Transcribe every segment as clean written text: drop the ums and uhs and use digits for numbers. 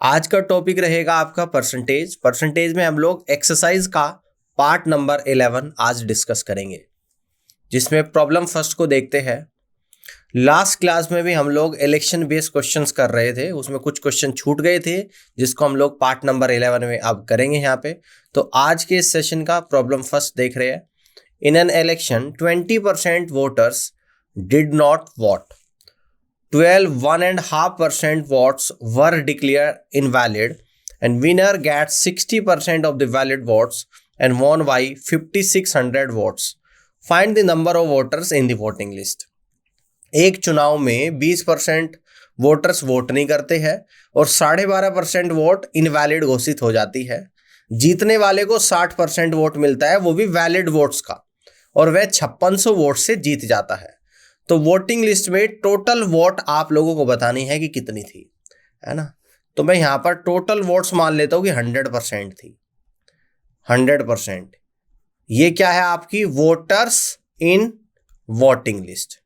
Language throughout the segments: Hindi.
आज का टॉपिक रहेगा आपका परसेंटेज। परसेंटेज में हम लोग एक्सरसाइज का पार्ट नंबर 11 आज डिस्कस करेंगे, जिसमें प्रॉब्लम फर्स्ट को देखते हैं। लास्ट क्लास में भी हम लोग इलेक्शन बेस्ड क्वेश्चंस कर रहे थे, उसमें कुछ क्वेश्चन छूट गए थे जिसको हम लोग पार्ट नंबर 11 में अब करेंगे यहाँ पे। तो आज के इस सेशन का प्रॉब्लम फर्स्ट देख रहे हैं। In an election 20% voters did not vote, 1.5% votes were declared invalid, and winner gets 60% of the valid votes and won by 5600 votes. Find the number of voters in the voting list. एक चुनाव में 20% वोटर्स वोट नहीं करते हैं और 12.5% वोट इनवैलिड घोषित हो जाती है। जीतने वाले को 60% वोट मिलता है, वो भी वैलिड वोट्स का, और वह 5600 वोट से जीत जाता है। तो वोटिंग लिस्ट में टोटल वोट आप लोगों को बतानी है कि कितनी थी, है ना। तो मैं यहाँ पर टोटल वोट्स मान लेता हूँ कि 100% थी। 100% ये क्या है आपकी वोटर्स इन वोटिंग लिस्ट।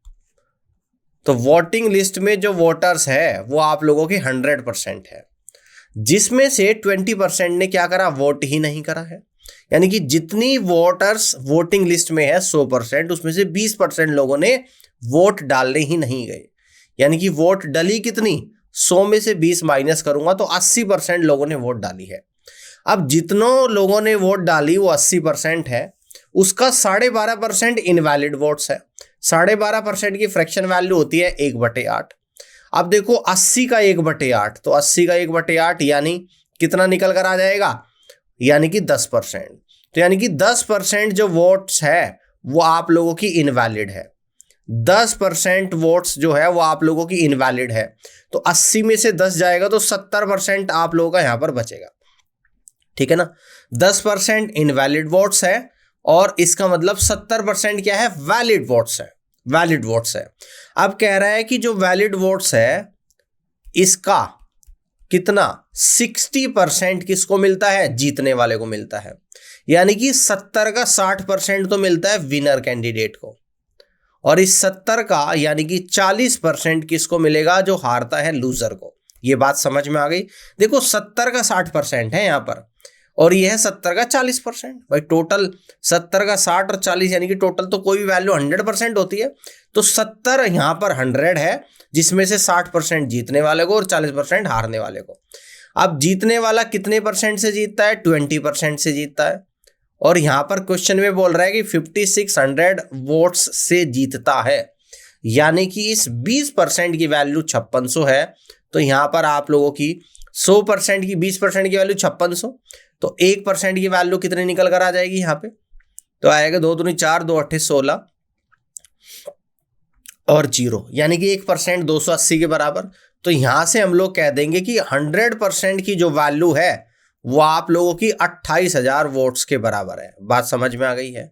तो वोटिंग लिस्ट में जो वोटर्स है वो आप लोगों की 100% है, जिसमें से 20% ने क्या करा, वोट ही नहीं करा है। यानी कि जितनी वोटर्स वोटिंग लिस्ट में है 100%, उसमें से 20% लोगों ने वोट डालने ही नहीं गए। यानी कि वोट डली कितनी, 100 में से 20 माइनस करूंगा तो 80% लोगों ने वोट डाली है। अब जितनों लोगों ने वोट डाली वो 80% है, उसका 12.5% इनवैलिड वोट्स है। 12.5% की फ्रैक्शन वैल्यू होती है 1/8। अब देखो 80 का 1/8, तो 80 का 1/8 यानी कितना निकल कर आ जाएगा, यानी कि 10%। तो यानी कि 10% जो वोट्स है वो आप लोगों की इनवैलिड है। 10% वोट्स जो है वो आप लोगों की इनवैलिड है। तो 80 में से 10 जाएगा तो 70% आप लोगों का यहां पर बचेगा, ठीक है ना। 10% इनवैलिड वोट्स है और इसका मतलब 70% क्या है, वैलिड वोट्स है। वैलिड वोट्स है। अब कह रहा है कि जो वैलिड वोट्स है इसका कितना, 60% किसको मिलता है, जीतने वाले को मिलता है। यानी कि 70 का 60% तो मिलता है विनर कैंडिडेट को, और इस 70 का यानी कि 40% किसको मिलेगा, जो हारता है, लूजर को। ये बात समझ में आ गई। देखो 70 का 60% है यहाँ पर, और यह है 70 का 40%। भाई टोटल 70 का 60 और 40 यानी कि टोटल तो कोई भी वैल्यू 100% होती है। तो 70 यहाँ पर 100 है, जिसमें से 60% जीतने वाले को और 40% हारने वाले को। अब जीतने वाला कितने परसेंट से जीतता है, 20% से जीतता है। और यहां पर क्वेश्चन में बोल रहा है कि 5600 वोट्स से जीतता है, यानी कि इस 20% की वैल्यू 5600 है। तो यहां पर आप लोगों की 100% की 20% की वैल्यू 5600, तो 1% की वैल्यू कितनी निकल कर आ जाएगी यहाँ पे, तो आएगा 2 दूनी 4, 2 8 16 और 0, यानी कि 1% 280 के बराबर। तो यहां से हम लोग कह देंगे कि 100% की जो वैल्यू है वो आप लोगों की 28,000 वोट्स के बराबर है। बात समझ में आ गई है।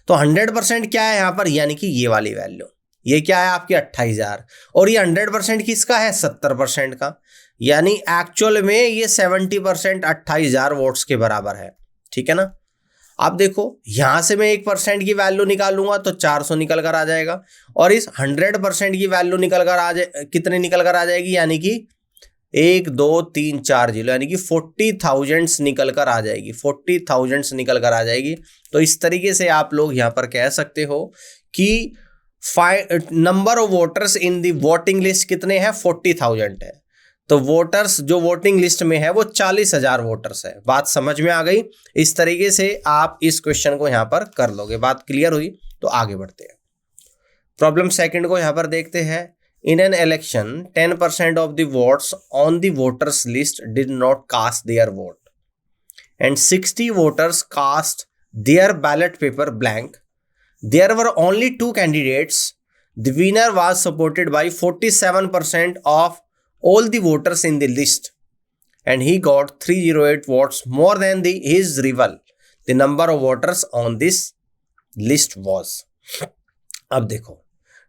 तो 100% क्या है यहाँ पर, यानी कि ये वाली वैल्यू, ये क्या है आपकी 28,000, और ये 100% किसका है, 70% का। यानी एक्चुअल में ये 70% 28,000 वोट्स के बराबर है, ठीक है ना। अब देखो यहां से मैं 1% की वैल्यू निकालूंगा तो 400 निकल कर आ जाएगा, और इस 100% की वैल्यू निकल कर आ जाए, कितने निकल कर आ जाएगी, यानी कि 1 2 3 4 0, यानी कि 40,000 निकल कर आ जाएगी। 40,000 निकल कर आ जाएगी। तो इस तरीके से आप लोग यहां पर कह सकते हो कि number of voters in the voting list कितने हैं, 40,000 है। तो वोटर्स जो वोटिंग लिस्ट में है वो 40,000 वोटर्स है। बात समझ में आ गई। इस तरीके से आप इस क्वेश्चन को यहां पर कर लोगे। बात क्लियर हुई, तो आगे बढ़ते हैं। प्रॉब्लम सेकंड को यहां पर देखते हैं। In an election, 10% of the votes on the voters list did not cast their vote, and 60 voters cast their ballot paper blank. There were only 2 candidates. The winner was supported by 47% of all the voters in the list, and he got 308 votes more than his rival. The number of voters on this list was. अब देखो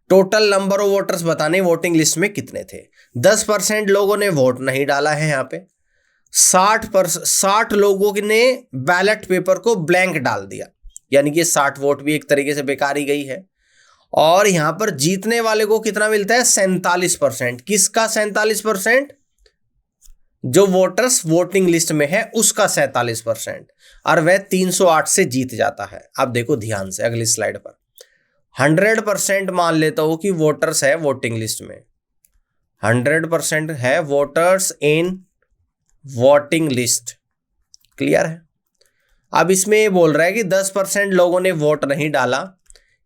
टोटल नंबर ऑफ वोटर्स बताने वोटिंग लिस्ट में कितने थे। 10% लोगों ने वोट नहीं डाला है यहाँ पे, 60 लोगों ने बैलेट पेपर को ब्लैंक डाल दिया, यानी कि 60 वोट भी एक तरीके से बेकार ही गई है। और यहां पर जीतने वाले को कितना मिलता है, 47%। किसका 47%, जो वोटर्स वोटिंग लिस्ट में है उसका 47%, और वह 308 से जीत जाता है। अब देखो ध्यान से अगली स्लाइड पर, 100% मान लेता हूं कि वोटर्स है वोटिंग लिस्ट में, 100% है voters in voting list, clear है। अब इसमें ये बोल रहा है कि 10% लोगों ने वोट नहीं डाला,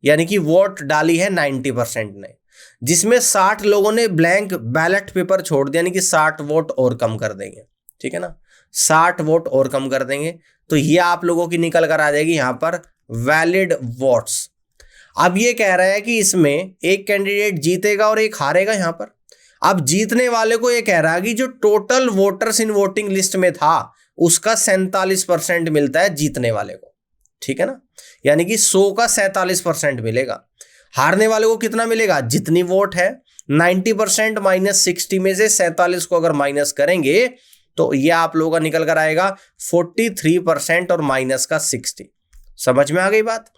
यानी कि वोट डाली है 90% ने, जिसमें 60 लोगों ने ब्लैंक बैलेट पेपर छोड़ दिया, यानी कि 60 वोट और कम कर देंगे, ठीक है ना, 60 वोट और कम कर देंगे। तो ये आप लोगों की निकल कर आ जाएगी यहां पर वैलिड वोट्स। अब ये कह रहा है कि इसमें एक कैंडिडेट जीतेगा और एक हारेगा यहां पर। अब जीतने वाले को ये कह रहा है कि जो total voters in voting list में था उसका 47% मिलता है जीतने वाले को, ठीक है ना, यानी कि 100 का 47% मिलेगा। हारने वाले को कितना मिलेगा, जितनी वोट है 90% माइनस 60 में से 47 को अगर माइनस करेंगे तो ये आप लोगों का निकल कर आएगा 43% और माइनस का 60। समझ में आ गई बात।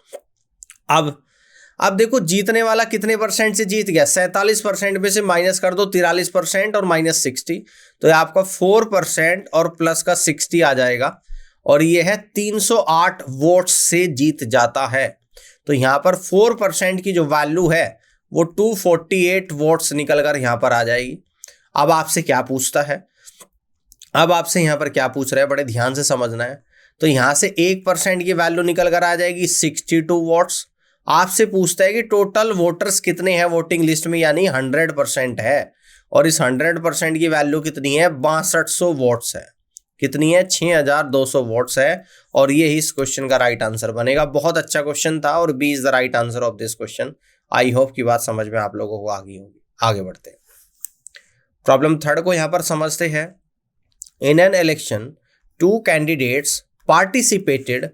अब देखो जीतने वाला कितने परसेंट से जीत गया, 47% में से माइनस कर दो 43% और माइनस 60, तो ये आपका 4% और प्लस का 60 आ जाएगा, और ये है 308 वोट्स से जीत जाता है। तो यहां पर 4% की जो वैल्यू है वो 248 वोट्स निकल कर यहां पर आ जाएगी। अब आपसे क्या पूछता है, अब आपसे यहां पर क्या पूछ रहा है, बड़े ध्यान से समझना है। तो यहां से 1% की वैल्यू निकल कर आ जाएगी 62 वोट्स। आपसे पूछता है कि टोटल वोटर्स कितने हैं वोटिंग लिस्ट में, यानी 100% है, और इस 100% की वैल्यू कितनी है, 6200 वोट्स है। कितनी है, 6200 वोट्स है, और ये ही इस क्वेश्चन का राइट आंसर बनेगा। बहुत अच्छा क्वेश्चन था और B is the right answer of this question. I hope की बात समझ में आप लोगों को आ गई होगी। आगे बढ़ते हैं, प्रॉब्लम थर्ड को यहां पर समझते हैं। In an election 2 candidates participated,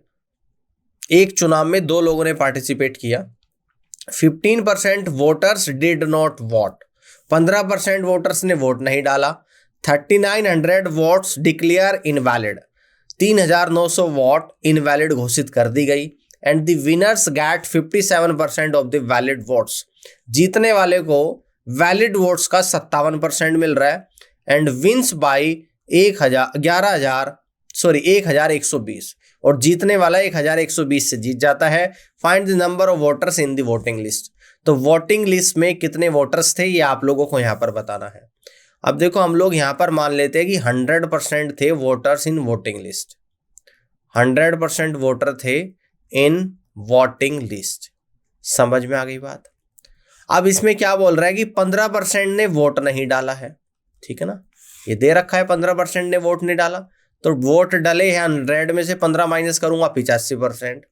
एक चुनाव में 2 लोगों ने पार्टिसिपेट किया। 15% voters did not vote, 15% voters ने वोट नहीं डाला। 3900 votes declare invalid, 3900 vote invalid घोषित कर दी गई। And the winners get 57% of the valid votes, जीतने वाले को वैलिड वोट्स का 57% मिल रहा है। एंड विंस बाई 1120, और जीतने वाला 1120 से जीत जाता है। Find the number of voters in the voting list, तो वोटिंग लिस्ट में कितने वोटर्स थे ये आप लोगों को यहां पर बताना है। अब देखो हम लोग यहां पर मान लेते हैं कि 100% थे voters in voting list, 100% voter थे इन वोटिंग लिस्ट। समझ में आ गई बात। अब इसमें क्या बोल रहा है कि 15% ने वोट नहीं डाला है, ठीक है ना, ये दे रखा है 15% ने वोट नहीं डाला, तो वोट डले हैं 100 में से 15 माइनस करूंगा 85%।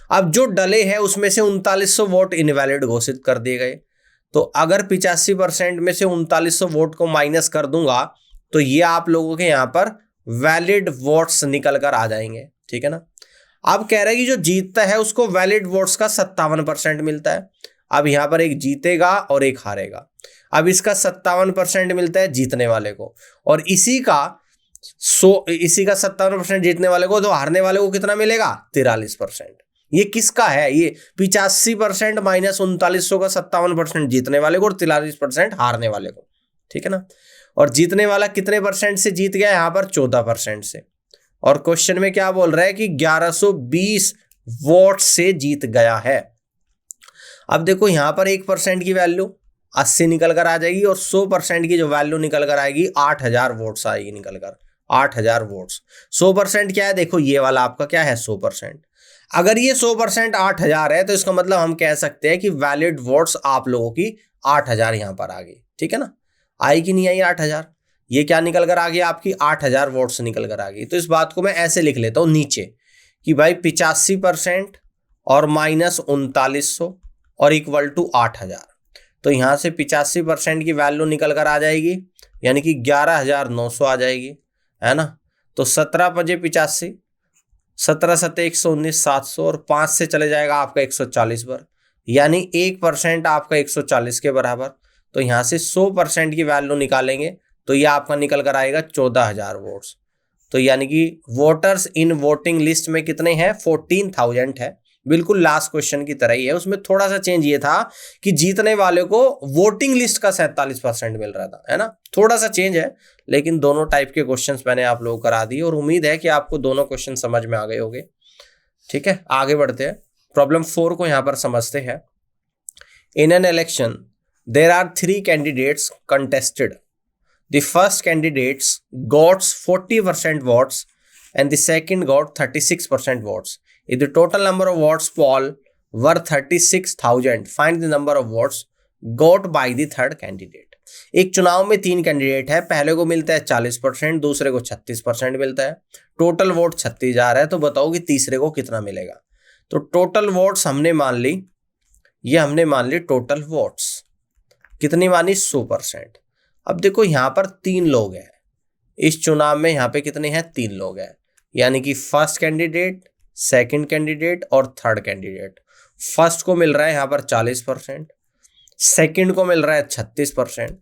अब जो डले हैं उसमें से 3900 वोट इनवैलिड घोषित कर दिए गए, तो अगर 85% में से 3900 वोट को माइनस कर दूंगा तो ये आप लोगों के यहाँ पर वैलिड वोट्स निकल कर आ जाएंगे, ठीक है ना। अब कह रहा है कि जो जीतता है उसको वैलिड वोट्स का 57% मिलता है। अब यहाँ पर एक जीतेगा और एक हारेगा। अब इसका 57% मिलता है जीतने वाले को, और इसी का 57% जीतने वाले को, तो हारने वाले को कितना मिलेगा, 43%। ये किसका है, ये 85% माइनस 3900 का 57% जीतने वाले को और 43% हारने वाले को, ठीक है ना। और जीतने वाला कितने परसेंट से जीत गया, यहां पर 14% से। और क्वेश्चन में क्या बोल रहा है कि 1120 वोट से जीत गया है। अब देखो यहां पर 1% की वैल्यू 80 निकल कर आ जाएगी, और 100% की जो वैल्यू निकल कर आएगी 8000 वोट्स आएगी निकल कर, 8000 वोट्स। 100% क्या है, देखो ये वाला आपका क्या है 100%। अगर ये 100% 8000 है तो इसका मतलब हम कह सकते हैं कि वैलिड वोट्स आप लोगों की 8000 यहां पर आ गई, ठीक है ना। आई कि नहीं आई 8000, ये क्या निकल कर आ गई आपकी 8000 वोट्स निकल कर आ गई। तो इस बात को मैं ऐसे लिख लेता हूं नीचे कि भाई 85% और माइनस 3900 और इक्वल टू 8000। तो यहां से 85% की वैल्यू निकल कर आ जाएगी, यानी कि 11900 आ जाएगी, है ना। तो 17 बजे 85, 17 सत्ते 119, 700, और 5 से चले जाएगा आपका 140 पर, यानी 1% आपका 140 के बराबर। तो यहां से 100% की वैल्यू निकालेंगे तो ये आपका निकल कर आएगा 14000 वोट्स। तो यानी कि वोटर्स इन वोटिंग लिस्ट में कितने हैं, 14000 है, बिल्कुल लास्ट क्वेश्चन की तरह ही है। उसमें थोड़ा सा चेंज ये था कि जीतने वाले को वोटिंग लिस्ट का 47% मिल रहा था, है ना, थोड़ा सा चेंज है, लेकिन दोनों टाइप के क्वेश्चंस मैंने आप लोगों को करा दिए और उम्मीद है कि आपको दोनों क्वेश्चन समझ में आ गए होंगे। ठीक है, आगे बढ़ते हैं। प्रॉब्लम 4 को यहां पर समझते हैं। In an election there are 3 candidates contested. The first candidates gots 40% votes and the second got 36% votes. If the total number of votes poll were 36,000, find the number of votes got by the third candidate. एक चुनाव में 3 कैंडिडेट है, पहले को मिलता है 40%, दूसरे को 36% मिलता है, टोटल वोट 36,000 है, तो बताओ कि तीसरे को कितना मिलेगा। तो टोटल वोट्स हमने मान ली, ये हमने मान ली टोटल वोट्स कितनी मानी 100%। अब देखो यहां पर 3 लोग हैं इस चुनाव में, यहां पे कितने हैं 3 लोग हैं, यानी कि फर्स्ट कैंडिडेट, सेकंड कैंडिडेट और थर्ड कैंडिडेट। फर्स्ट को मिल रहा है यहां पर 40%, सेकंड को मिल रहा है 36%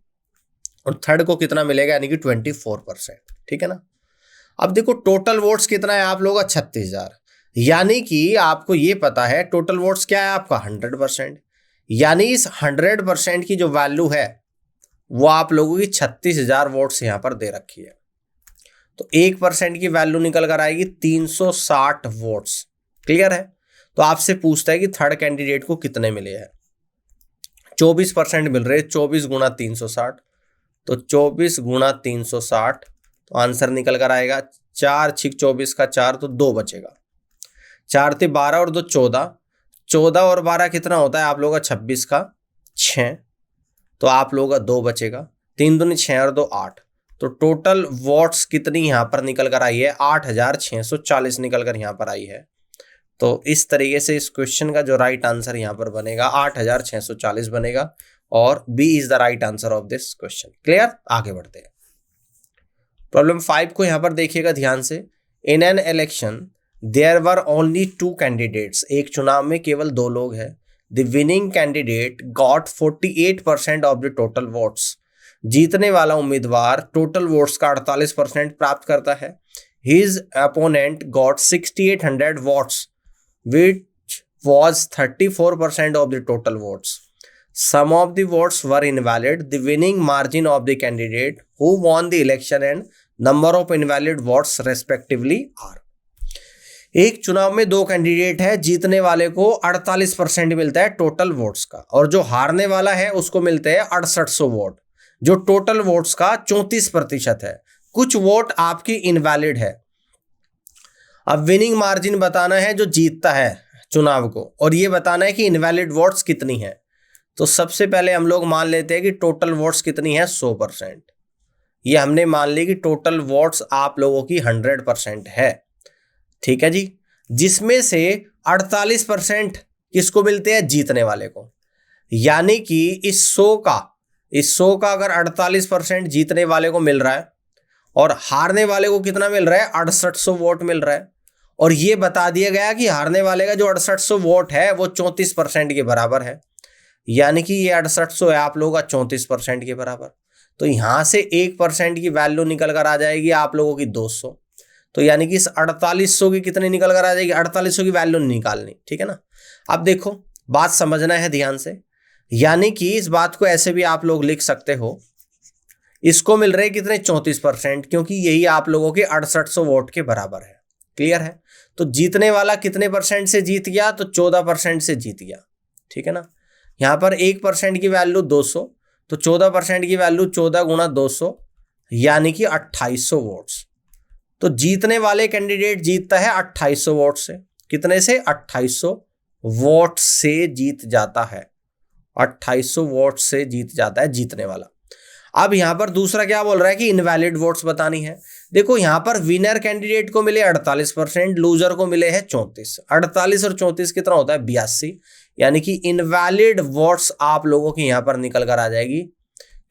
और थर्ड को कितना मिलेगा यानी कि 24%। ठीक है ना। अब देखो टोटल वोट्स कितना है आप लोगों का 36,000, यानी कि आपको ये पता है टोटल वोट्स क्या है आपका 100%, यानी इस 100% की जो वैल्यू है वो आप लोगों की 36,000 वोट्स यहां पर दे रखी है। तो 1% की वैल्यू निकल कर आएगी 360 वोट्स। क्लियर है। तो आपसे पूछता है कि थर्ड कैंडिडेट को कितने मिले हैं। 24% मिल रहे, 24 गुणा 360, तो 24 गुणा 360, तो आंसर निकल कर आएगा 4 6 24 का 4, तो 2 बचेगा। 4 थे 12 और 2 14, 14 और 12 कितना होता है आप लोगों का 26 का 6, तो आप लोगों का 2 बचेगा। 3 दूनी 6 और 2 8, तो टोटल वोट्स कितनी यहां पर निकल कर आई है 8,640 निकल कर यहां पर आई है। तो इस तरीके से इस क्वेश्चन का जो राइट आंसर यहां पर बनेगा 8,640 बनेगा और B is the right answer of this question. Clear. आगे बढ़ते हैं। प्रॉब्लम 5 को यहां पर देखिएगा ध्यान से। In an election there were only 2 candidates. एक चुनाव में केवल 2 लोग हैं। The winning candidate got 48% of the total votes. जीतने वाला उम्मीदवार टोटल वोट्स का 48% प्राप्त करता है। His opponent got 6800 votes which was 34% of the total votes. Some of the votes were invalid. The winning margin of the candidate who won the election and number of invalid votes respectively are. एक चुनाव में 2 कैंडिडेट है, जीतने वाले को 48% मिलता है टोटल वोट्स का और जो हारने वाला है उसको मिलते हैं 6800 वोट, जो टोटल वोट्स का 34% है। कुछ वोट आपकी इनवैलिड है। अब विनिंग मार्जिन बताना है जो जीतता है चुनाव को, और ये बताना है कि इनवैलिड वोट्स कितनी है। तो सबसे पहले हम लोग मान लेते हैं कि टोटल वोट्स कितनी है 100%। ये हमने मान ली कि टोटल वोट्स आप लोगों की 100% है। ठीक है जी। जिसमें से 48% किसको मिलते हैं जीतने वाले को, यानी कि इस 100 का अगर 48% जीतने वाले को मिल रहा है और हारने वाले को कितना मिल रहा है 6800 वोट मिल रहा है, और ये बता दिया गया कि हारने वाले का जो 6800 वोट है वो 34% के बराबर है, यानी कि ये 6800 है आप लोगों का 34% के बराबर। तो यहां से 1% की वैल्यू निकल कर आ जाएगी आप लोगों की 200, तो यानी कि इस 4800 की कितनी निकल कर आ जाएगी, 4800 की वैल्यू निकालनी। ठीक है ना। अब देखो बात समझना है ध्यान से, यानी कि इस बात को ऐसे भी आप लोग लिख सकते हो, इसको मिल रहे कितने 34%, क्योंकि यही आप लोगों के 6800 वोट के बराबर है। क्लियर है। तो जीतने वाला कितने परसेंट से जीत गया, तो 14% से जीत गया। ठीक है ना। यहां पर 1% की वैल्यू 200, तो 14% की वैल्यू 14 गुणा 200 यानी कि 2800 वोट्स। तो जीतने वाले कैंडिडेट जीतता है 2800 वोट से। कितने से 2800 वोट से जीत जाता है, 2800 वोट से जीत जाता है जीतने वाला। अब यहां पर दूसरा क्या बोल रहा है कि इनवैलिड वोट्स बतानी है। देखो यहां पर विनर कैंडिडेट को मिले 48%, लूजर को मिले हैं 34। 48 और 34 कितना होता है 82, यानी कि इनवैलिड वोट्स आप लोगों की यहां पर निकल कर आ जाएगी,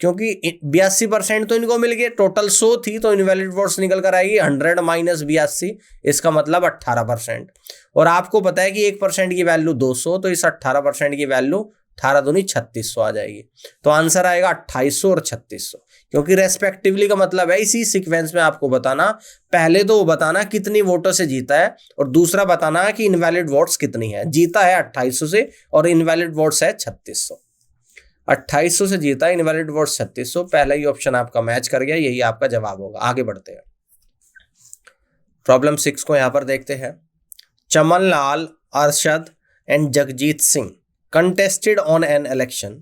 क्योंकि 82% तो इनको मिल गए, टोटल 100 थी, तो इनवैलिड वोट्स निकल कर आएगी 100 माइनस 82, इसका मतलब 18%। और आपको पता है कि 1% की वैल्यू 200, तो इस 18% की वैल्यू 18 दूनी 3600 आ जाएगी। तो आंसर आएगा 2800 और 3600, क्योंकि रेस्पेक्टिवली का मतलब है इसी सीक्वेंस में आपको बताना, पहले तो वो बताना कितनी वोटों से जीता है और दूसरा बताना है कि इनवैलिड वोट्स कितनी है। जीता है 2800 से और इनवैलिड वोट्स है 3600। 2800 से जीता, इनवैलिड वोट्स 3600। पहला ही ऑप्शन आपका मैच कर गया, यही आपका जवाब होगा। आगे बढ़ते हैं, प्रॉब्लम 6 को यहां पर देखते हैं। Chaman Lal, Arshad and Jagjit Singh contested on an election.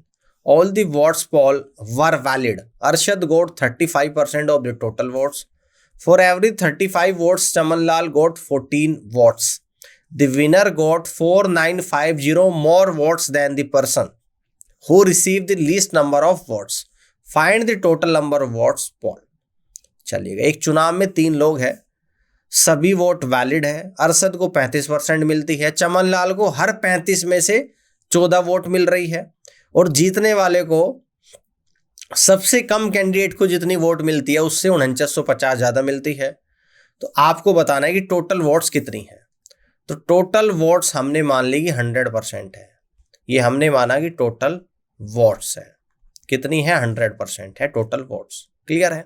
All the votes poll were valid. Arshad got 35% of the total votes. For every 35 votes, Chamanlal got 14 votes. The winner got 4950 more votes than the person who received the least number of votes. Find the total number of votes poll. चलिएगा, एक चुनाव में 3 लोग हैं, सभी वोट वैलिड है। अरशद को 35% मिलती है, चमनलाल को हर 35 में से 14 वोट मिल रही है और जीतने वाले को, सबसे कम कैंडिडेट को जितनी वोट मिलती है उससे 4950 ज्यादा मिलती है। तो आपको बताना है कि टोटल वोट्स कितनी है। तो टोटल वोट्स हमने मान ली कि 100% है। ये हमने माना कि टोटल वोट्स है, कितनी है 100% है टोटल वोट्स। क्लियर है।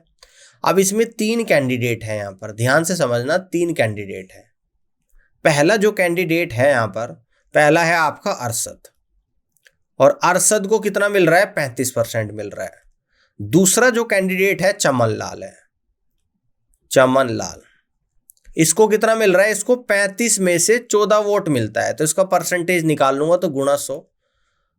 अब इसमें 3 कैंडिडेट है, यहां पर ध्यान से समझना, 3 कैंडिडेट है। पहला जो कैंडिडेट है यहां पर, पहला है आपका अरशद, और अरशद को कितना मिल रहा है 35% मिल रहा है। दूसरा जो कैंडिडेट है चमनलाल है, चमनलाल, इसको कितना मिल रहा है, इसको 35 में से 14 वोट मिलता है। तो इसका परसेंटेज निकाल लूंगा तो गुणा 100,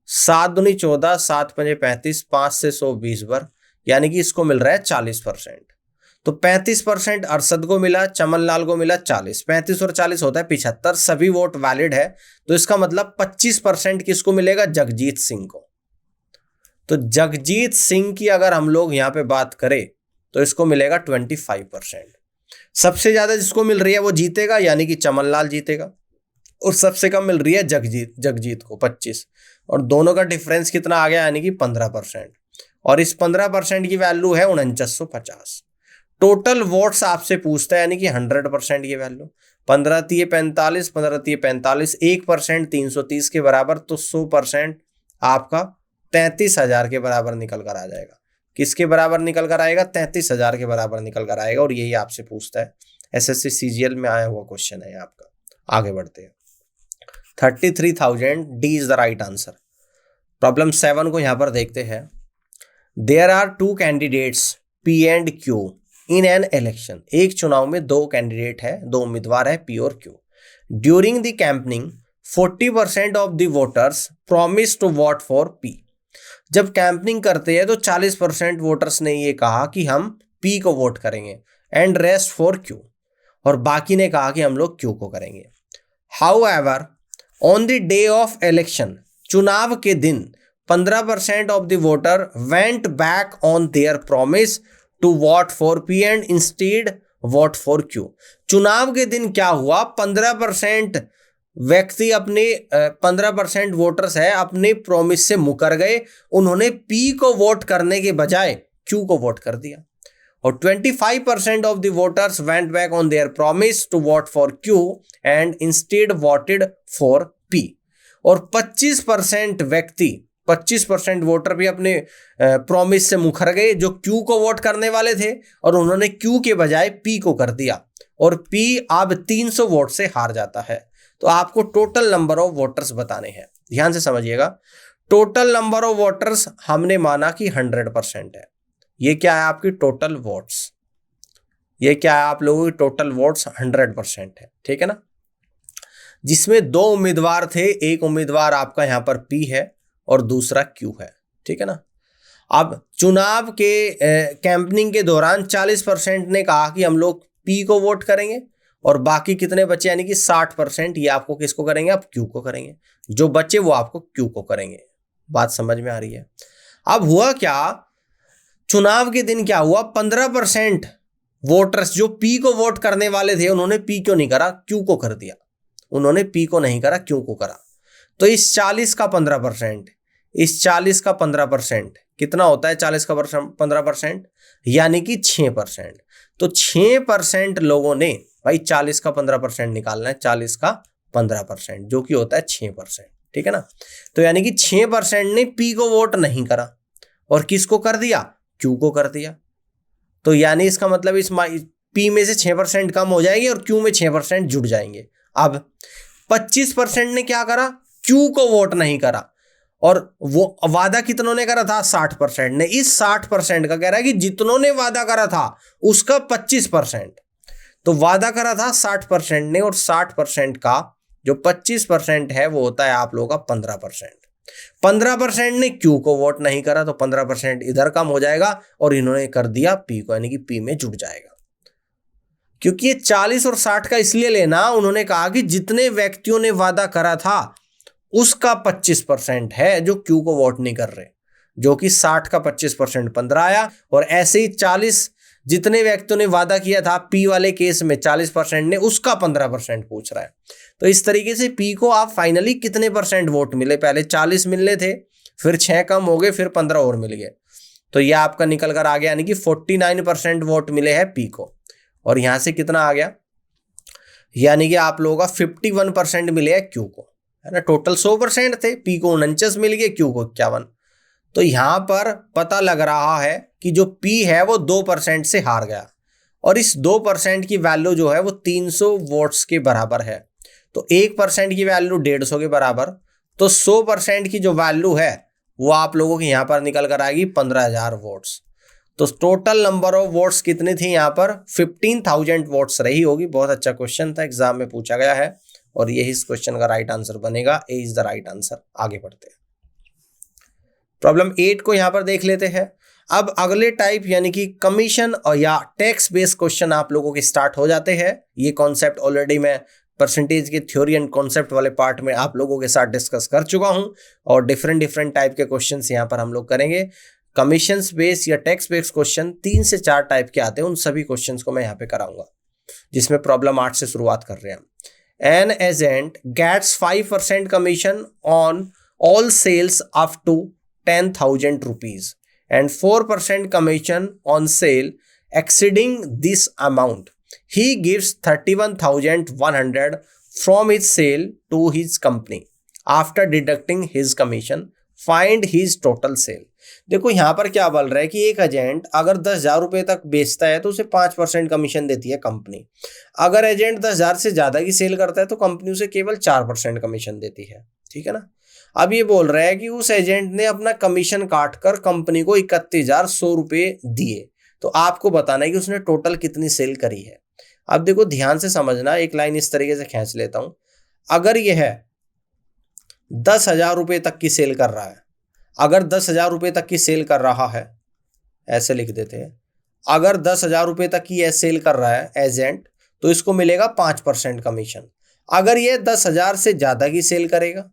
7 दूनी 14, 7 पंजे 35, 5 से 100 20 बार, यानी कि इसको मिल रहा है 40%। तो 35% अरशद को मिला, चमनलाल को मिला 40, 35 और 40 होता है 75, सभी वोट वैलिड है। तो इसका मतलब 25% किसको मिलेगा, जगजीत सिंह को। तो जगजीत सिंह की अगर हम लोग यहां पे बात करें तो इसको मिलेगा 25%। सबसे ज्यादा जिसको मिल रही है वो जीतेगा, यानी कि चमनलाल जीतेगा, और सबसे कम मिल रही है जगजीत को 25, और दोनों का डिफरेंस कितना आ गया, यानी कि 15%, और इस 15% की वैल्यू है 4950। टोटल वोट्स आपसे पूछता है, यानी कि 100% ये वैल्यू, 15 तिये 45, 15 तिये 45, 1% 330 के बराबर, तो 100% आपका 33,000 के बराबर निकल कर आ जाएगा। किसके बराबर निकल कर आएगा, 33,000 के बराबर निकल कर आएगा, और यही आपसे पूछता है, एसएससी सीजीएल में आया हुआ क्वेश्चन है आपका। आगे बढ़ते हैं, 33,000 D is the right answer. Problem 7 को यहां पर देखते हैं। There are 2 candidates P and Q in an election. एक चुनाव में 2 कैंडिडेट है, 2 उम्मीदवार है पी और Q. During the campaigning 40% of the voters promise to vote for P. जब कैंपनिंग करते हैं तो 40% वोटर्स ने ये कहा कि हम पी को वोट करेंगे, एंड रेस्ट फॉर क्यू, और बाकी ने कहा कि हम लोग क्यू को करेंगे। However on the day of election, चुनाव के दिन 15% of the voter went back on their promise to vote for P and instead vote for Q. चुनाव के दिन क्या हुआ, 15% व्यक्ति अपने 15% वोटर्स है अपने प्रॉमिस से मुकर गए, उन्होंने पी को वोट करने के बजाय क्यू को वोट कर दिया। और 25% of the voters went back on their promise to vote for Q and instead voted for P. और 25% व्यक्ति, 25% वोटर भी अपने प्रॉमिस से मुकर गए, जो क्यू को वोट करने वाले थे, और उन्होंने क्यू के बजाय पी को कर दिया, और पी अब 300 वोट से हार जाता है। तो आपको टोटल नंबर ऑफ वोटर्स बताने हैं, ध्यान से समझिएगा। टोटल नंबर ऑफ वोटर्स हमने माना कि 100% है। ये क्या है आपकी टोटल वोट्स, ये क्या है आप लोगों की टोटल वोट्स 100% है, ठीक है ना। जिसमें 2 उम्मीदवार थे, एक उम्मीदवार आपका यहां पर पी है और दूसरा क्यू है, ठीक है ना। अब चुनाव के कैंपनिंग के दौरान 40% ने कहा कि हम लोग पी को वोट करेंगे, और बाकी कितने बचे, यानी कि 60%, ये आपको किसको करेंगे, आप क्यू को करेंगे। जो बचे वो आपको क्यू को करेंगे। बात समझ में आ रही है। अब हुआ क्या, चुनाव के दिन क्या हुआ, 15% वोटर्स जो पी को वोट करने वाले थे, उन्होंने पी क्यों नहीं करा, क्यू को कर दिया। उन्होंने पी को नहीं करा, क्यू को करा। तो इस 40 का 15%, इस 40 का 15% कितना होता है, 40 का 15%, यानी कि 6%। तो 6% लोगों ने, भाई 40 का 15% निकालना है, 40 का 15%, जो कि होता है 6%। ठीक है ना। तो यानी कि 6% ने पी को वोट नहीं करा और किसको कर दिया, क्यू को कर दिया। तो यानी इसका मतलब इस पी में से 6% कम हो जाएगी और क्यू में 6% जुड़ जाएंगे। अब 25% ने क्या करा, क्यू को वोट नहीं करा और वो वादा कितनों ने करा था, 60% ने। इस 60% का कह रहा है कि जितनों ने वादा करा था उसका 25%। तो वादा करा था 60% ने और 60% का जो 25% है वो होता है आप लोगों का 15%। 15% ने क्यू को वोट नहीं करा तो 15% इधर कम हो जाएगा और इन्होंने कर दिया पी को, यानी कि पी में जुड़ जाएगा। क्योंकि ये 40 और 60 का इसलिए लेना, उन्होंने कहा कि जितने व्यक्तियों ने वादा करा था उसका 25% है जो क्यू को वोट नहीं कर रहे, जो कि 60 का 25% 15 आया। और ऐसे ही 40 जितने व्यक्तियों ने वादा किया था पी वाले केस में 40% ने, उसका 15% पूछ रहा है। तो इस तरीके से पी को आप फाइनली कितने परसेंट वोट मिले, पहले 40 मिलने थे, फिर 6 कम हो गए, फिर 15 और मिल गए, तो यह आपका निकल कर आ गया, यानी कि 49% वोट मिले हैं पी को। और यहां से कितना आ गया, यानी कि आप लोगों का 51% मिले हैं क्यू को, है ना। टोटल 100% थे, पी को 49 मिल गए, क्यू को 51। तो यहां पर पता लग रहा है कि जो पी है वो 2% से हार गया और इस 2% की वैल्यू जो है वो 300 वोट्स के बराबर है। तो 1% की वैल्यू 150 के बराबर, तो 100% की जो वैल्यू है वो आप लोगों की यहां पर निकल कर आएगी 15,000 वोट्स। तो टोटल नंबर ऑफ वोट्स कितनी थी यहाँ पर, 15,000 वोट्स रही होगी। बहुत अच्छा क्वेश्चन था, एग्जाम में पूछा गया है और यही इस क्वेश्चन का राइट आंसर बनेगा। ए इज द राइट आंसर। आगे बढ़ते हैं, प्रॉब्लम 8 को यहां पर देख लेते हैं। अब अगले टाइप यानी कि कमीशन और या टैक्स बेस्ड क्वेश्चन आप लोगों के स्टार्ट हो जाते हैं। ये कॉन्सेप्ट ऑलरेडी मैं परसेंटेज के थ्योरी एंड कॉन्सेप्ट वाले पार्ट में आप लोगों के साथ डिस्कस कर चुका हूं और डिफरेंट टाइप के क्वेश्चंस यहां पर हम लोग करेंगे। कमीशन बेस्ड या टैक्स बेस्ड क्वेश्चन 3 से 4 टाइप के आते हैं, उन सभी क्वेश्चंस को मैं यहाँ पे कराऊंगा, जिसमें प्रॉब्लम 8 से शुरुआत कर रहे हैं। An agent gets 5% commission on all sales up to 10,000 rupees and 4% commission on sale exceeding this amount. He gives 31,100 from his sale to his company after deducting his commission. Find his total sale. देखो यहाँ पर क्या बोल रहा है कि एक एजेंट अगर 10,000 रुपए तक बेचता है तो उसे 5% कमीशन देती है कंपनी। अगर एजेंट 10,000 से ज्यादा की सेल करता है तो कंपनी उसे केवल 4% कमीशन देती है, ठीक है ना। अब ये बोल रहा है कि उस एजेंट ने अपना कमीशन काट कर कंपनी को 31,100 रुपए दिए, तो आपको बताना है कि उसने टोटल कितनी सेल करी है। अब देखो ध्यान से समझना, एक लाइन इस तरीके से खींच लेता हूं। अगर यह 10,000 रुपए तक की सेल कर रहा है, अगर 10,000 रुपए तक की सेल कर रहा है, ऐसे लिख देते हैं, अगर 10,000 रुपए तक की यह सेल कर रहा है एजेंट, तो इसको मिलेगा 5% कमीशन। अगर यह 10,000 से ज्यादा की सेल करेगा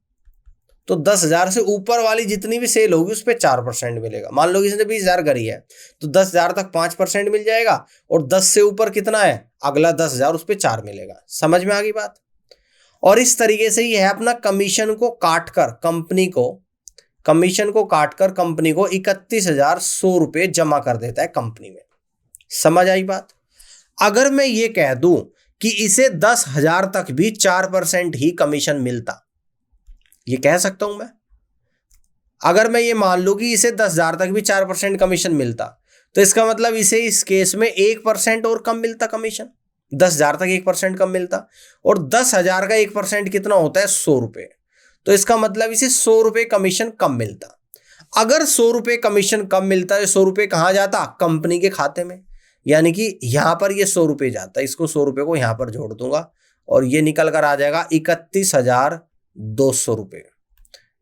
तो 10,000 से ऊपर वाली जितनी भी सेल होगी उस पर 4% मिलेगा। मान लो किसी ने 20,000 करी है तो 10,000 तक 5% मिल जाएगा और 10 से ऊपर कितना है, अगला 10,000, उस पर 4 मिलेगा। समझ में आ गई बात। और इस तरीके से यह अपना कमीशन को काटकर कंपनी को 31,100 रुपए जमा कर देता है कंपनी में। समझ आई बात। अगर मैं ये कह दूं कि इसे 10,000 तक भी 4% ही कमीशन मिलता, ये कह सकता हूं मैं। अगर मैं ये मान लूं कि इसे 10,000 तक भी 4% कमीशन मिलता, तो इसका मतलब इसे इस केस में 1% और कम मिलता कमीशन। 10,000 तक 1% कम मिलता और 10,000 का 1% कितना होता है, 100 रुपए। तो इसका मतलब इसे 100 रुपए कमीशन कम मिलता। अगर 100 रुपए कमीशन कम मिलता है, 100 रुपए कहां जाता, कंपनी के खाते में, यानी कि यहां पर ये 100 रुपए जाता है। इसको 100 रुपए को यहां पर जोड़ दूंगा और ये निकल कर आ जाएगा 31,200 रुपए,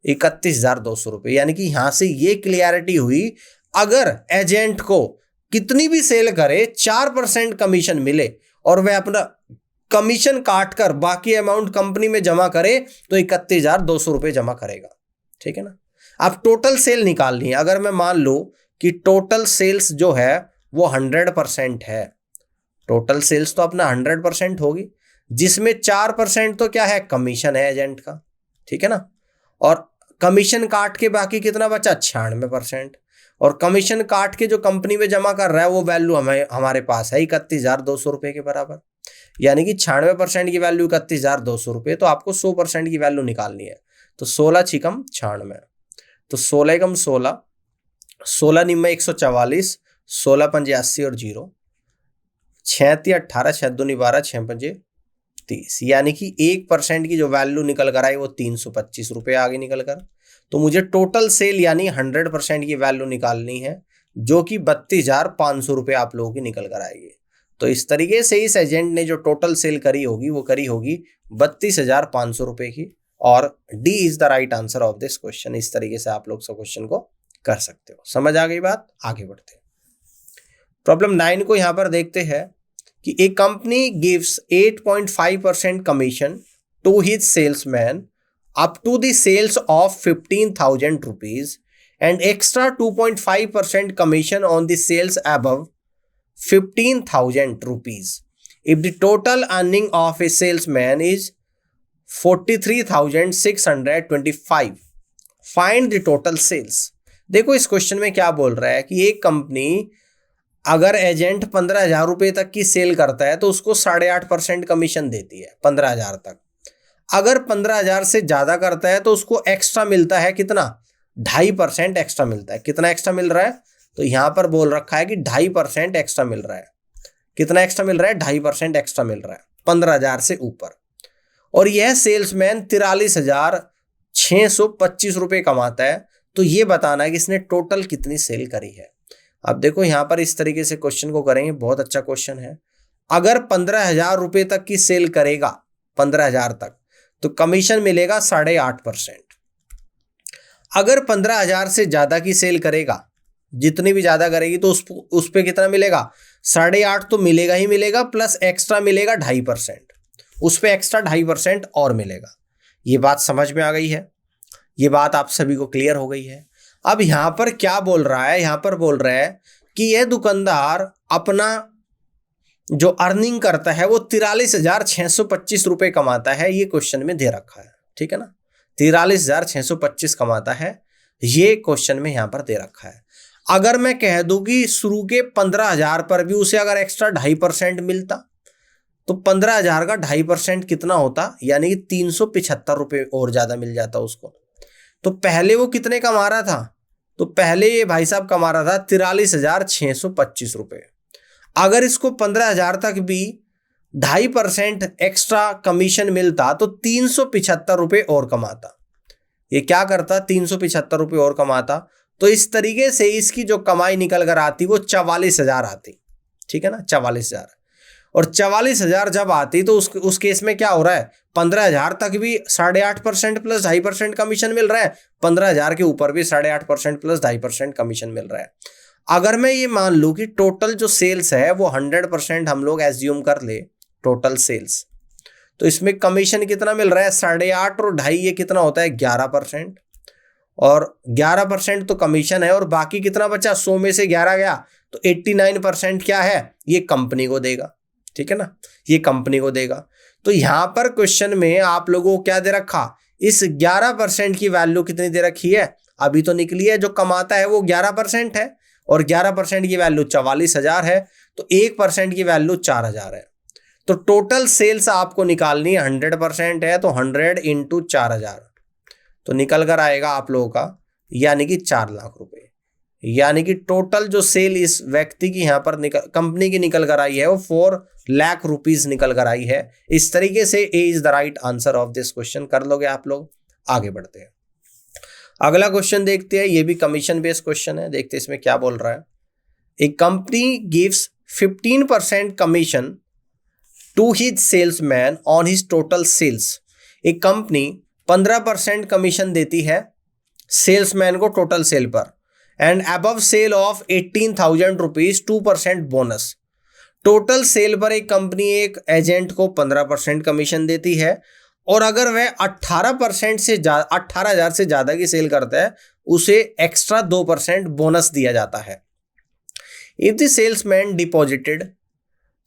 31,200 रुपए। यानी कि यहां से ये क्लियरिटी हुई, अगर एजेंट को कितनी भी सेल करे 4% कमीशन मिले और वह अपना कमीशन काट कर बाकी अमाउंट कंपनी में जमा करे तो 31,200 रुपए जमा करेगा, ठीक है ना। अब टोटल सेल निकालनी है। अगर मैं मान लो कि टोटल सेल्स जो है वो 100% है, टोटल सेल्स तो अपना 100% होगी, जिसमें 4% तो क्या है, कमीशन है एजेंट का, ठीक है ना। और कमीशन काट के बाकी कितना बचा, 96%। और कमीशन काट के जो कंपनी में जमा कर रहा है वो वैल्यू हमारे पास है 31,200 रुपए के बराबर। यानी कि 96% की वैल्यू 31,200 रुपए, तो आपको 100% की वैल्यू निकालनी है। तो 16 छिकम 96, तो 16 एकम 16, 16 निम्न 144, 16 पंजे 80 और 0, 6 18, 6 दूनी 12, 6 पंजे 30, यानी कि 1% की जो वैल्यू निकल कर आई वो 325 रुपये आगे निकल कर। तो मुझे टोटल सेल यानी 100% की वैल्यू निकालनी है, जो कि 32,500 रुपये आप लोगों की निकल कर आएगी। तो इस तरीके से इस एजेंट ने जो टोटल सेल करी होगी वो करी होगी 32,500 रुपये की, और D is the right answer of this question. इस तरीके से आप लोग सब क्वेश्चन को कर सकते हो। समझ आ गई बात? आगे बढ़ते हैं। प्रॉब्लम 9 को यहां पर देखते हैं कि a company gives 8.5% commission to his salesman up to the sales of 15,000 rupees and extra 2.5% commission on the sales above 15,000 rupees. If the total earning of a salesman is 43,625, find the total sales. देखो इस क्वेश्चन में क्या बोल रहा है कि एक कंपनी अगर एजेंट 15,000 रुपये तक की सेल करता है तो उसको 8.5% कमीशन देती है 15,000 तक। अगर 15,000 से ज्यादा करता है तो उसको एक्स्ट्रा मिलता है कितना? 2.5% एक्स्ट्रा मिलता है। कितना एक्स्ट्रा मिल रहा है? तो यहां पर बोल रखा है कि 2.5% एक्स्ट्रा मिल रहा है। कितना एक्स्ट्रा मिल रहा है? 2.5% एक्स्ट्रा मिल रहा है 15,000 से ऊपर। और यह सेल्समैन 43,625 रुपये कमाता है। तो ये बताना है कि इसने टोटल कितनी सेल करी है। अब देखो यहां पर इस तरीके से क्वेश्चन को करेंगे, बहुत अच्छा क्वेश्चन है। अगर 15,000 रुपये तक की सेल करेगा, 15,000 तक, तो कमीशन मिलेगा 8.5%। अगर 15,000 से ज्यादा की सेल करेगा, जितनी भी ज्यादा करेगी, तो उस पे कितना मिलेगा? 8.5 तो मिलेगा ही मिलेगा, प्लस एक्स्ट्रा मिलेगा 2.5%। उस पे एक्स्ट्रा 2.5% और मिलेगा। ये बात समझ में आ गई है? ये बात आप सभी को क्लियर हो गई है? अब यहां पर क्या बोल रहा है? यहां पर बोल रहा है कि यह दुकानदार अपना जो अर्निंग करता है वो 43,625 रुपये कमाता है। ये क्वेश्चन में दे रखा है, ठीक है ना? 43,625 कमाता है, ये क्वेश्चन में यहां पर दे रखा है। अगर मैं कह दूं कि शुरू के 15,000 पर भी उसे अगर एक्स्ट्रा 2.5% मिलता, तो 15,000 का 2.5% कितना होता? यानी कि 375 रुपये और ज्यादा मिल जाता उसको। तो पहले वो कितने कमा रहा था? तो पहले ये भाई साहब कमा रहा था 43,625 रुपये। अगर इसको 15,000 तक भी 2.5% एक्स्ट्रा कमीशन मिलता तो 375 रुपये और कमाता। ये क्या करता? 375 रुपये और कमाता। तो इस तरीके से इसकी जो कमाई निकल कर आती वो 44,000 आती, ठीक है ना? 44,000। और 44,000 जब आती तो उस केस में क्या हो रहा है? 15,000 तक भी 8.5% प्लस 2.5% कमीशन मिल रहा है, 15,000 के ऊपर भी 8.5% प्लस 2.5% कमीशन मिल रहा है। अगर मैं ये मान लूं कि टोटल जो सेल्स है वो 100% हम लोग एज्यूम कर ले टोटल सेल्स, तो इसमें कमीशन कितना मिल रहा है? 8.5 और 2.5, ये कितना होता है? 11%। और 11% तो कमीशन है, और बाकी कितना बचा? 100 में से 11 गया तो 89% क्या है? ये कंपनी को देगा, ठीक है ना? ये कंपनी को देगा। तो यहां पर क्वेश्चन में आप लोगों को क्या दे रखा? इस 11% की वैल्यू कितनी दे रखी है? अभी तो निकली है, जो कमाता है वो 11% है, और 11% की वैल्यू 44,000 है, तो 1% की वैल्यू 4,000 है। तो टोटल सेल्स आपको निकालनी है, 100% है तो 100 इंटू 4,000, तो निकल कर आएगा आप लोगों का यानी कि 4 लाख रुपए। यानी कि टोटल जो सेल इस व्यक्ति की यहां पर कंपनी की निकल कर आई है वो 4 लाख रुपीज निकल कर आई है। इस तरीके से A is the right answer of this question. कर लोगे आप लोग? आगे बढ़ते हैं। अगला क्वेश्चन देखते हैं, ये भी कमीशन बेस्ड क्वेश्चन है। देखते हैं इसमें क्या बोल रहा है। A company gives 15% commission to his salesman on his total sales. एक कंपनी 15% कमीशन देती है सेल्समैन को टोटल सेल पर, and above sale of 18,000 rupees 2% bonus. Total sale पर एक कंपनी एक एजेंट को 15% कमीशन देती है, और अगर वह 18% से 18,000 से ज्यादा की सेल करता है उसे एक्स्ट्रा 2% बोनस दिया जाता है। If the salesman deposited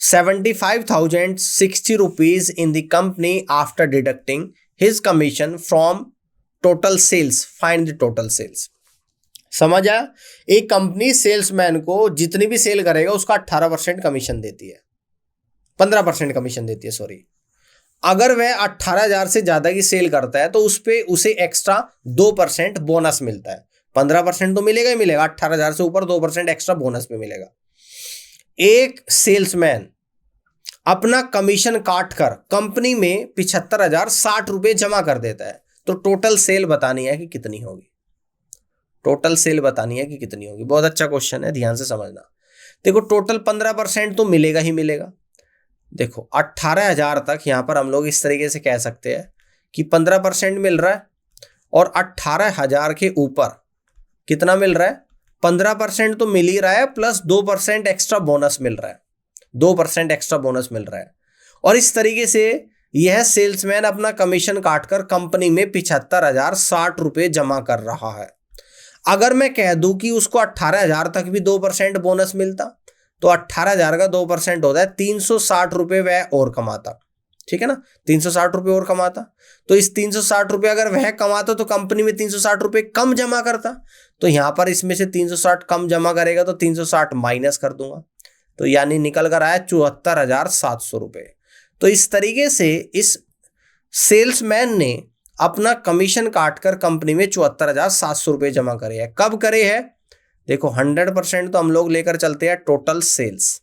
75,060 rupees in the company after deducting his commission from total sales, find the total sales. समझ आया? एक कंपनी सेल्समैन को जितनी भी सेल करेगा उसका 18% कमीशन देती है, 15% कमीशन देती है, सॉरी। अगर वह 18,000 से ज्यादा की सेल करता है तो उस पे उसे एक्स्ट्रा 2% बोनस मिलता है। 15% तो मिलेगा ही मिलेगा, 18,000 से ऊपर 2% एक्स्ट्रा बोनस भी मिलेगा। एक सेल्समैन अपना कमीशन काट कर कंपनी में 75,060 रुपए जमा कर देता है, तो टोटल सेल बतानी है कि कितनी होगी। टोटल सेल बतानी है कि कितनी होगी। बहुत अच्छा क्वेश्चन है, ध्यान से समझना। देखो टोटल 15% तो मिलेगा ही मिलेगा। देखो 18,000 तक यहां पर हम लोग इस तरीके से कह सकते हैं कि 15% मिल रहा है, और 18,000 के ऊपर कितना मिल रहा है, 15% तो मिल ही रहा है, प्लस 2% एक्स्ट्रा बोनस मिल रहा है। 2% एक्स्ट्रा बोनस मिल रहा है। और इस तरीके से यह सेल्समैन अपना कमीशन काटकर कंपनी में 75,060 रुपए जमा कर रहा है। अगर मैं कह दूं कि उसको 18,000 तक भी 2% बोनस मिलता, तो 18,000 का 2% होता है 360 रुपए वह और कमाता। ठीक है ना, 360 रुपए और कमाता। तो इस 360 रुपए अगर वह कमाता तो कंपनी में 360 रुपए कम जमा करता। तो यहां पर इसमें से 360 कम जमा करेगा तो 360 माइनस कर दूंगा, तो यानी निकल कर आया 74,700 रुपए। तो इस तरीके से इस सेल्समैन ने अपना कमीशन काटकर कंपनी में 74,700 रुपए जमा करे हैं। कब करे हैं? देखो 100% तो हम लोग लेकर चलते हैं टोटल सेल्स।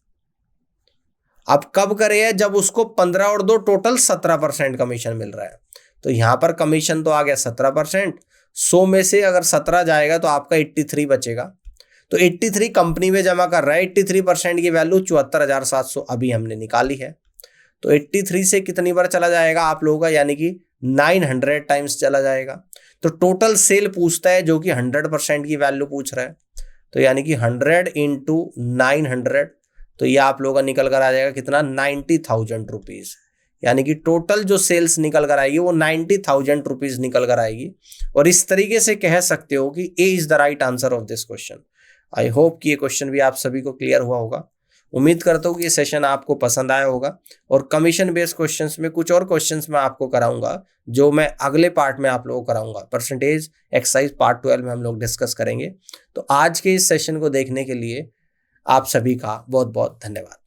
अब कब करे हैं? जब उसको 15 और 2 टोटल 17% कमीशन मिल रहा है। तो यहां पर कमीशन तो आ गया 17%। 100 में से अगर 17 जाएगा तो आपका 83 बचेगा। तो 83 कंपनी में जमा कर रहा है। 83% की वैल्यू 74,700 अभी हमने निकाली है। तो 83 से कितनी बार चला जाएगा आप लोगों का, यानी कि 900 टाइम्स चला जाएगा। तो टोटल सेल पूछता है जो कि 100% की वैल्यू पूछ रहा है, तो यानी कि 100 इंटू 900, तो ये आप लोगों का निकल कर आ जाएगा कितना, 90,000 रुपीज। यानी कि टोटल जो सेल्स निकल कर आएगी वो 90,000 रुपीज निकल कर आएगी। और इस तरीके से कह सकते हो कि A is the right answer of this question. I hope कि ये क्वेश्चन भी आप सभी को क्लियर हुआ होगा। उम्मीद करता हूँ कि ये सेशन आपको पसंद आया होगा। और कमीशन बेस्ड क्वेश्चंस में कुछ और क्वेश्चंस मैं आपको कराऊंगा, जो मैं अगले पार्ट में आप लोगों को कराऊंगा। परसेंटेज एक्सरसाइज पार्ट 12 में हम लोग डिस्कस करेंगे। तो आज के इस सेशन को देखने के लिए आप सभी का बहुत बहुत धन्यवाद।